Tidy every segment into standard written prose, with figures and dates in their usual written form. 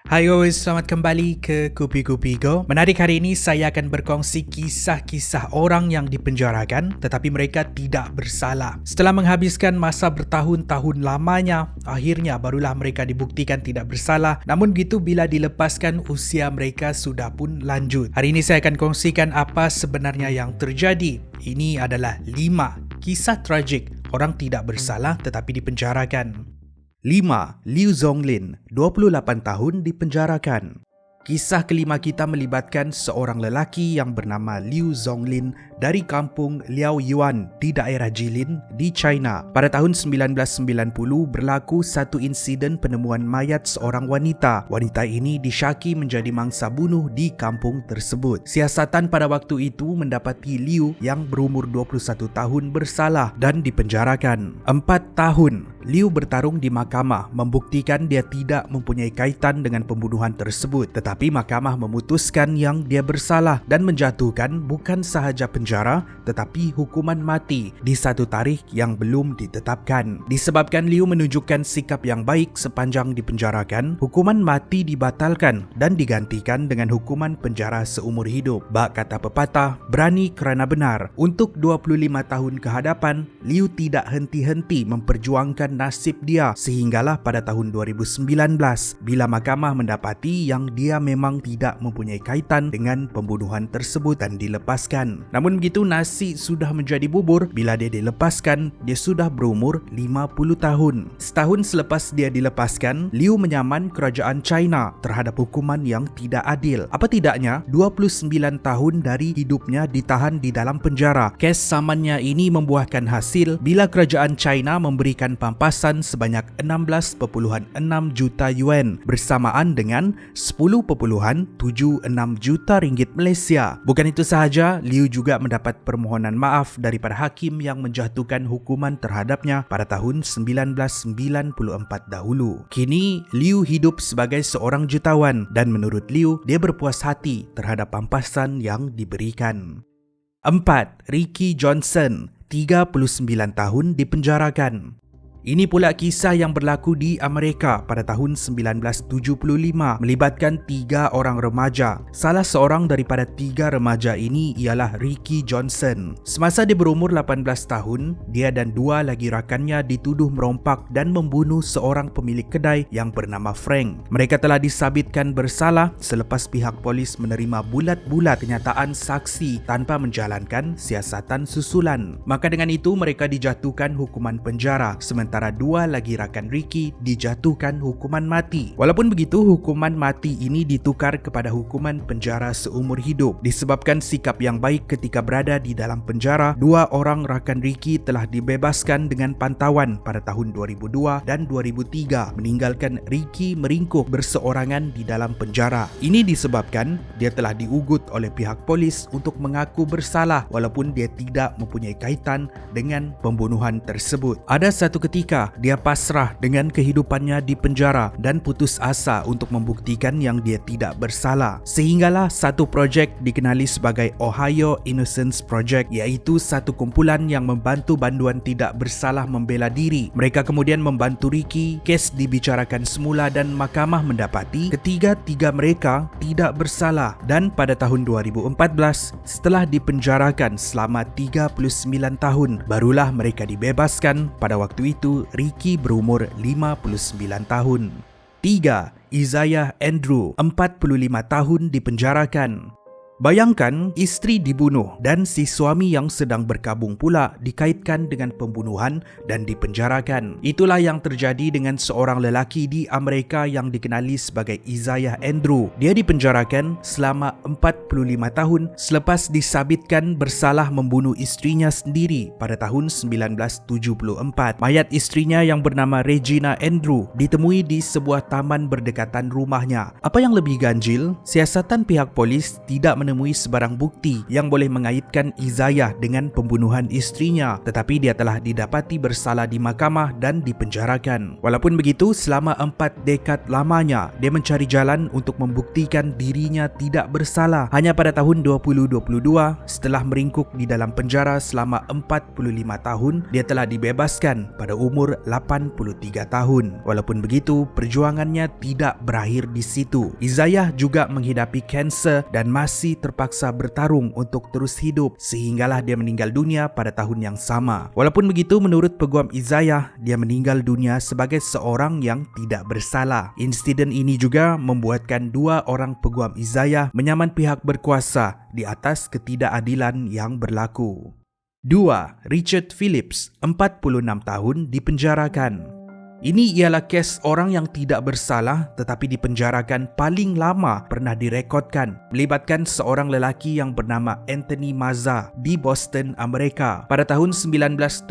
Hai guys, selamat kembali ke Kupi-Kupi Go. Menarik, hari ini saya akan berkongsi kisah-kisah orang yang dipenjarakan tetapi mereka tidak bersalah. Setelah menghabiskan masa bertahun-tahun lamanya, akhirnya barulah mereka dibuktikan tidak bersalah. Namun begitu, bila dilepaskan, usia mereka sudah pun lanjut. Hari ini saya akan kongsikan apa sebenarnya yang terjadi. Ini adalah 5 kisah tragik orang tidak bersalah tetapi dipenjarakan. 5. Liu Zonglin, 28 tahun dipenjarakan. Kisah kelima kita melibatkan seorang lelaki yang bernama Liu Zonglin dari kampung Liaoyuan di daerah Jilin di China. Pada tahun 1990 berlaku satu insiden penemuan mayat seorang wanita. Wanita ini disyaki menjadi mangsa bunuh di kampung tersebut. Siasatan pada waktu itu mendapati Liu yang berumur 21 tahun bersalah dan dipenjarakan. 4 tahun Liu bertarung di mahkamah membuktikan dia tidak mempunyai kaitan dengan pembunuhan tersebut, tetapi mahkamah memutuskan yang dia bersalah dan menjatuhkan bukan sahaja penjara tetapi hukuman mati di satu tarikh yang belum ditetapkan. Disebabkan Liu menunjukkan sikap yang baik sepanjang dipenjarakan, hukuman mati dibatalkan dan digantikan dengan hukuman penjara seumur hidup. Bak kata pepatah, berani kerana benar. Untuk 25 tahun ke hadapan, Liu tidak henti-henti memperjuangkan nasib dia sehinggalah pada tahun 2019 bila mahkamah mendapati yang dia memang tidak mempunyai kaitan dengan pembunuhan tersebut dan dilepaskan. Namun begitu, nasi sudah menjadi bubur. Bila dia dilepaskan, dia sudah berumur 50 tahun. Setahun selepas dia dilepaskan, Liu menyaman kerajaan China terhadap hukuman yang tidak adil. Apa tidaknya 29 tahun dari hidupnya ditahan di dalam penjara. Kes samannya ini membuahkan hasil bila kerajaan China memberikan pampasan sebanyak 16.6 juta yuan bersamaan dengan 10.76 juta ringgit Malaysia. Bukan itu sahaja, Liu juga mendapat permohonan maaf daripada hakim yang menjatuhkan hukuman terhadapnya pada tahun 1994 dahulu. Kini Liu hidup sebagai seorang jutawan dan menurut Liu, dia berpuas hati terhadap pampasan yang diberikan. 4. Ricky Johnson, 39 tahun dipenjarakan. Ini pula kisah yang berlaku di Amerika pada tahun 1975 melibatkan 3 orang remaja. Salah seorang daripada 3 remaja ini ialah Ricky Johnson. Semasa dia berumur 18 tahun, dia dan 2 lagi rakannya dituduh merompak dan membunuh seorang pemilik kedai yang bernama Frank. Mereka telah disabitkan bersalah selepas pihak polis menerima bulat-bulat kenyataan saksi tanpa menjalankan siasatan susulan. Maka dengan itu mereka dijatuhkan hukuman penjara, sementara 2 lagi rakan Ricky dijatuhkan hukuman mati. Walaupun begitu, hukuman mati ini ditukar kepada hukuman penjara seumur hidup. Disebabkan sikap yang baik ketika berada di dalam penjara, 2 orang rakan Ricky telah dibebaskan dengan pantauan pada tahun 2002 dan 2003, meninggalkan Ricky meringkuk berseorangan di dalam penjara. Ini disebabkan dia telah diugut oleh pihak polis untuk mengaku bersalah walaupun dia tidak mempunyai kaitan dengan pembunuhan tersebut. Ada satu ketika dia pasrah dengan kehidupannya di penjara dan putus asa untuk membuktikan yang dia tidak bersalah. Sehinggalah satu projek dikenali sebagai Ohio Innocence Project, iaitu satu kumpulan yang membantu banduan tidak bersalah membela diri. Mereka kemudian membantu Ricky. Kes dibicarakan semula dan mahkamah mendapati ketiga-tiga mereka tidak bersalah, dan pada tahun 2014 setelah dipenjarakan selama 39 tahun barulah mereka dibebaskan. Pada waktu itu Ricky berumur 59 tahun. 3. Isaiah Andrew, 45 tahun dipenjarakan. Bayangkan, isteri dibunuh dan si suami yang sedang berkabung pula dikaitkan dengan pembunuhan dan dipenjarakan. Itulah yang terjadi dengan seorang lelaki di Amerika yang dikenali sebagai Isaiah Andrew. Dia dipenjarakan selama 45 tahun selepas disabitkan bersalah membunuh istrinya sendiri pada tahun 1974. Mayat istrinya yang bernama Regina Andrew ditemui di sebuah taman berdekatan rumahnya. Apa yang lebih ganjil, siasatan pihak polis tidak menemui sebarang bukti yang boleh mengaitkan Isaiah dengan pembunuhan istrinya, tetapi dia telah didapati bersalah di mahkamah dan dipenjarakan. Walaupun begitu, selama 4 dekad lamanya dia mencari jalan untuk membuktikan dirinya tidak bersalah. Hanya pada tahun 2022, setelah meringkuk di dalam penjara selama 45 tahun, dia telah dibebaskan pada umur 83 tahun. Walaupun begitu, perjuangannya tidak berakhir di situ. Isaiah juga menghidapi kanser dan masih terpaksa bertarung untuk terus hidup sehinggalah dia meninggal dunia pada tahun yang sama. Walaupun begitu, menurut peguam Isaiah, dia meninggal dunia sebagai seorang yang tidak bersalah. Insiden ini juga membuatkan 2 orang peguam Isaiah menyaman pihak berkuasa di atas ketidakadilan yang berlaku. 2. Richard Phillips, 46 tahun, dipenjarakan. Ini ialah kes orang yang tidak bersalah tetapi dipenjarakan paling lama pernah direkodkan, melibatkan seorang lelaki yang bernama Anthony Mazza di Boston, Amerika. Pada tahun 1973,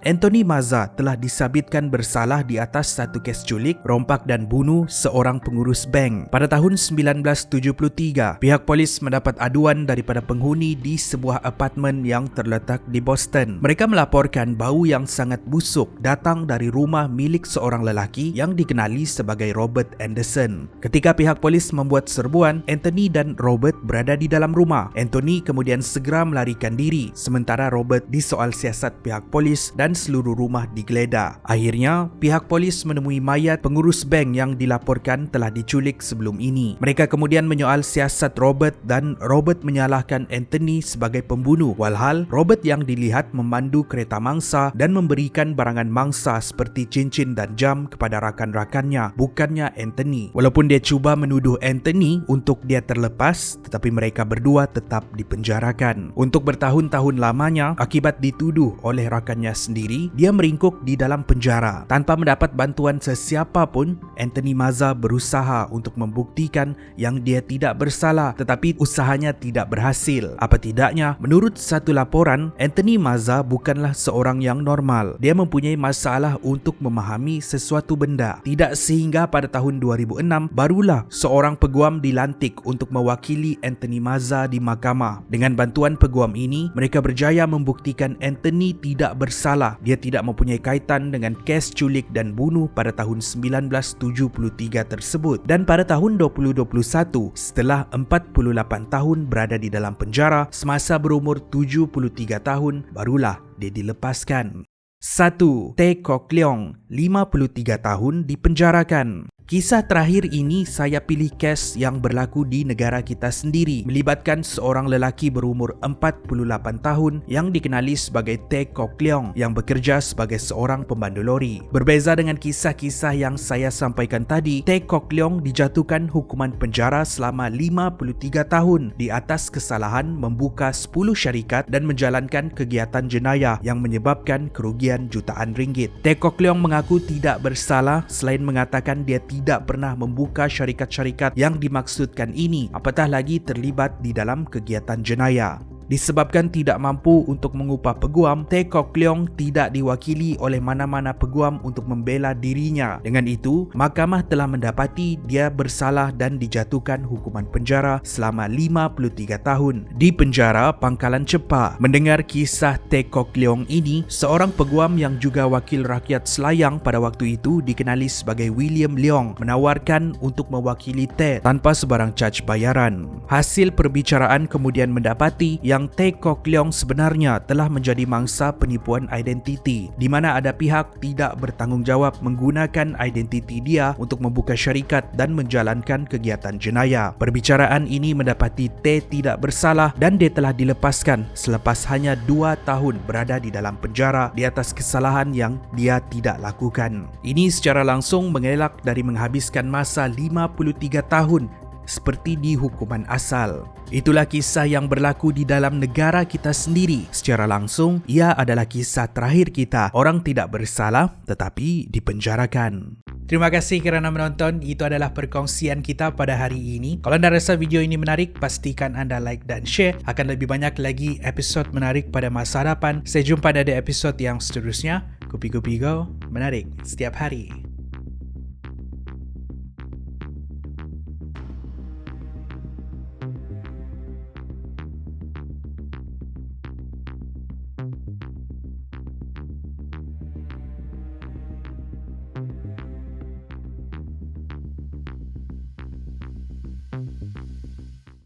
Anthony Mazza telah disabitkan bersalah di atas satu kes culik, rompak dan bunuh seorang pengurus bank. Pada tahun 1973, pihak polis mendapat aduan daripada penghuni di sebuah apartmen yang terletak di Boston. Mereka melaporkan bau yang sangat busuk datang dari rumah milik seorang lelaki yang dikenali sebagai Robert Anderson. Ketika pihak polis membuat serbuan, Anthony dan Robert berada di dalam rumah. Anthony kemudian segera melarikan diri, sementara Robert disoal siasat pihak polis dan seluruh rumah digeledah. Akhirnya, pihak polis menemui mayat pengurus bank yang dilaporkan telah diculik sebelum ini. Mereka kemudian menyoal siasat Robert dan Robert menyalahkan Anthony sebagai pembunuh, walhal Robert yang dilihat memandu kereta mangsa dan memberikan barangan mangsa seperti cincin dan jam kepada rakan-rakannya, bukannya Anthony. Walaupun dia cuba menuduh Anthony untuk dia terlepas, tetapi mereka berdua tetap dipenjarakan. Untuk bertahun-tahun lamanya, akibat dituduh oleh rakannya sendiri, dia meringkuk di dalam penjara. Tanpa mendapat bantuan sesiapa pun, Anthony Mazza berusaha untuk membuktikan yang dia tidak bersalah, tetapi usahanya tidak berhasil. Apa tidaknya, menurut satu laporan, Anthony Mazza bukanlah seorang yang normal. Dia mempunyai masalah untuk memahami sesuatu benda. Tidak sehingga pada tahun 2006 barulah seorang peguam dilantik untuk mewakili Anthony Mazza di mahkamah. Dengan bantuan peguam ini, mereka berjaya membuktikan Anthony tidak bersalah. Dia tidak mempunyai kaitan dengan kes culik dan bunuh pada tahun 1973 tersebut. Dan pada tahun 2021, setelah 48 tahun berada di dalam penjara, semasa berumur 73 tahun, barulah dia dilepaskan. 1. Tae Kok Leong, 53 tahun, dipenjarakan. Kisah terakhir ini saya pilih kes yang berlaku di negara kita sendiri, melibatkan seorang lelaki berumur 48 tahun yang dikenali sebagai Tae Kok Leong yang bekerja sebagai seorang pemandu lori. Berbeza dengan kisah-kisah yang saya sampaikan tadi, Tae Kok Leong dijatuhkan hukuman penjara selama 53 tahun di atas kesalahan membuka 10 syarikat dan menjalankan kegiatan jenayah yang menyebabkan kerugian jutaan ringgit. Tae Kok Leong mengaku tidak bersalah selain mengatakan dia tidak pernah membuka syarikat-syarikat yang dimaksudkan ini, apatah lagi terlibat di dalam kegiatan jenayah. Disebabkan tidak mampu untuk mengupah peguam, Tae Kok Leong tidak diwakili oleh mana-mana peguam untuk membela dirinya. Dengan itu, mahkamah telah mendapati dia bersalah dan dijatuhkan hukuman penjara selama 53 tahun di penjara Pangkalan Cepa. Mendengar kisah Tae Kok Leong ini, seorang peguam yang juga wakil rakyat Selayang pada waktu itu dikenali sebagai William Leong menawarkan untuk mewakili Tae tanpa sebarang caj bayaran. Hasil perbicaraan kemudian mendapati yang Tae Kok Leong sebenarnya telah menjadi mangsa penipuan identiti, di mana ada pihak tidak bertanggungjawab menggunakan identiti dia untuk membuka syarikat dan menjalankan kegiatan jenayah. Perbicaraan ini mendapati Tae tidak bersalah dan dia telah dilepaskan selepas hanya 2 tahun berada di dalam penjara di atas kesalahan yang dia tidak lakukan. Ini secara langsung mengelak dari menghabiskan masa 53 tahun seperti di hukuman asal. Itulah kisah yang berlaku di dalam negara kita sendiri. Secara langsung, ia adalah kisah terakhir kita. Orang tidak bersalah tetapi dipenjarakan. Terima kasih kerana menonton. Itu adalah perkongsian kita pada hari ini. Kalau anda rasa video ini menarik, pastikan anda like dan share. Akan lebih banyak lagi episod menarik pada masa hadapan. Saya jumpa pada episod yang seterusnya. Kupi-Kupi Go, menarik setiap hari.